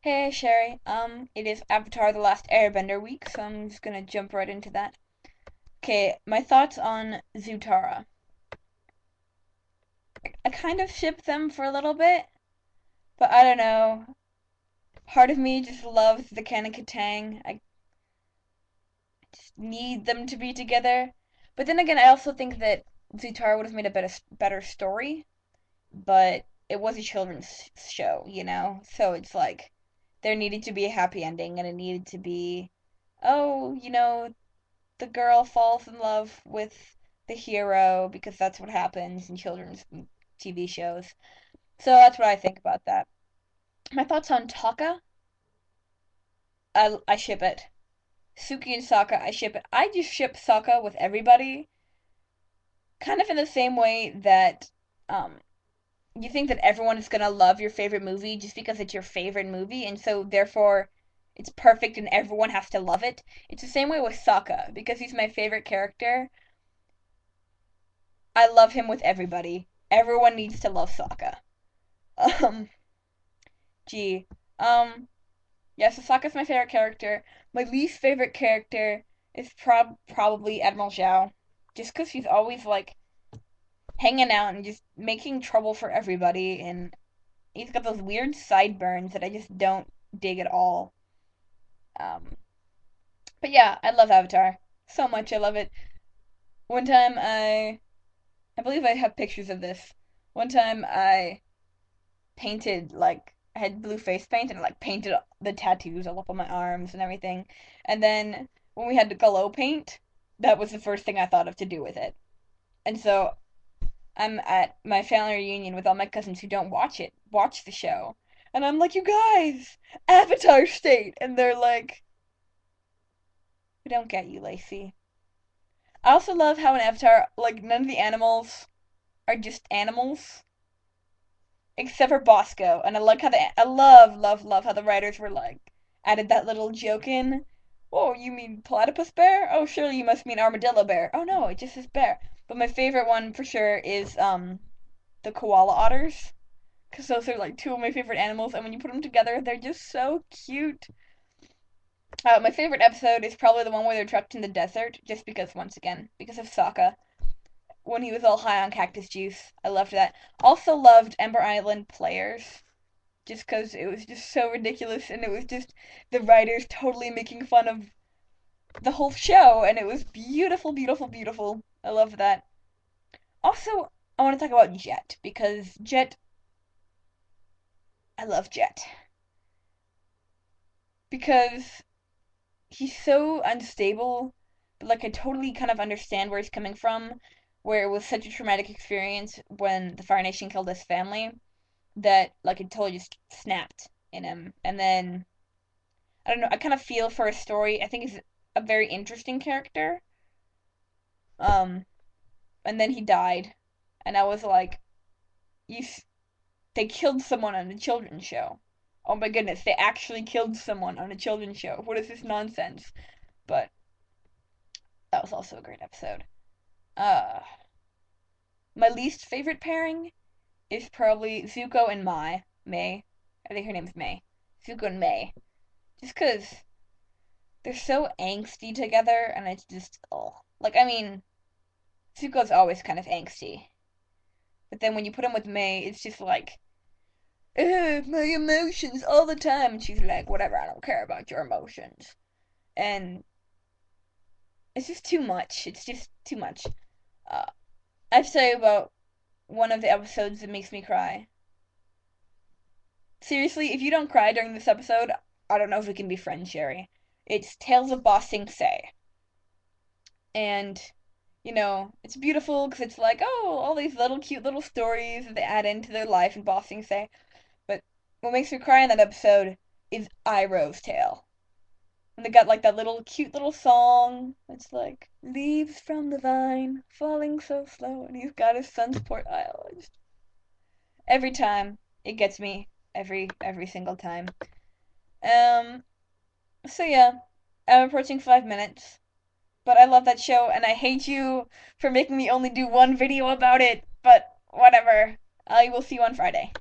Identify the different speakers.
Speaker 1: Hey Sherry, it is Avatar: The Last Airbender week, so I'm just gonna jump right into that. Okay, my thoughts on Zutara. I kind of ship them for a little bit, but I don't know. Part of me just loves the Kaneka Tang. I just need them to be together. But then again, I also think that Zutara would have made a better story, but it was a children's show, you know? So it's like there needed to be a happy ending and it needed to be, oh, the girl falls in love with the hero because that's what happens in children's TV shows. So that's what I think about that. My thoughts on Taka, I ship it. Suki and Sokka, I ship it. I just ship Sokka with everybody, kind of in the same way that um, you think that everyone is gonna love your favorite movie just because it's your favorite movie, and so therefore it's perfect and everyone has to love it. It's the same way with Sokka because he's my favorite character. I love him with everybody. Everyone needs to love Sokka. Um, gee. Um, yeah, so Sokka's my favorite character. My least favorite character is probably Admiral Zhao. Just because he's always, like, hanging out and just making trouble for everybody, and he's got those weird sideburns that I just don't dig at all. Um, but yeah, I love Avatar. So much, I love it. One time I believe I have pictures of this. One time I painted like I had blue face paint and like painted the tattoos all up on my arms and everything. And then when we had the glow paint, that was the first thing I thought of to do with it. And so I'm at my family reunion with all my cousins who don't watch the show. And I'm like, you guys, Avatar State. And they're like, we don't get you, Lacey. I also love how in Avatar, like, none of the animals are just animals except for Bosco. And I love how the writers were like added that little joke in. Oh, you mean platypus bear? Oh, surely you must mean armadillo bear. Oh no, it just says bear. But my favorite one for sure is the koala otters, because those are like two of my favorite animals, and when you put them together, they're just so cute. My favorite episode is probably the one where they're trapped in the desert, just because once again, because of Sokka when he was all high on cactus juice. I loved that. Also loved Ember Island Players, just because it was just so ridiculous and it was just the writers totally making fun of the whole show and it was beautiful, beautiful, beautiful. I love that. Also, I want to talk about Jet because I love Jet because he's so unstable, but like I totally kind of understand where he's coming from, where it was such a traumatic experience when the Fire Nation killed his family that like it totally just snapped in him. And then I don't know, I kind of feel for his story. I think he's a very interesting character. Um, and then he died, and I was like, you, they killed someone on a children's show. Oh my goodness, they actually killed someone on a children's show. What is this nonsense? But that was also a great episode. Uh, my least favorite pairing is probably Zuko and May. I think her name's May. Zuko and May. Just because they're so angsty together, and it's just, oh. Like, I mean, Zuko's always kind of angsty. But then when you put him with May, it's just like, my emotions all the time. And she's like, whatever, I don't care about your emotions. And it's just too much. It's just too much. Uh, I have to tell you about one of the episodes that makes me cry. Seriously, if you don't cry during this episode, I don't know if we can be friends, Sherry. It's Tales of Ba Sing Se. And, it's beautiful because it's like, oh, all these little cute little stories that they add into their life in Ba Sing Se. But what makes me cry in that episode is Iroh's tale. And they got like that little cute little song. It's like leaves from the vine falling so slow, and he's got his son's port isle. Every time it gets me, every single time. Um. So yeah, I'm approaching 5 minutes, but I love that show, and I hate you for making me only do one video about it. But whatever. I will see you on Friday.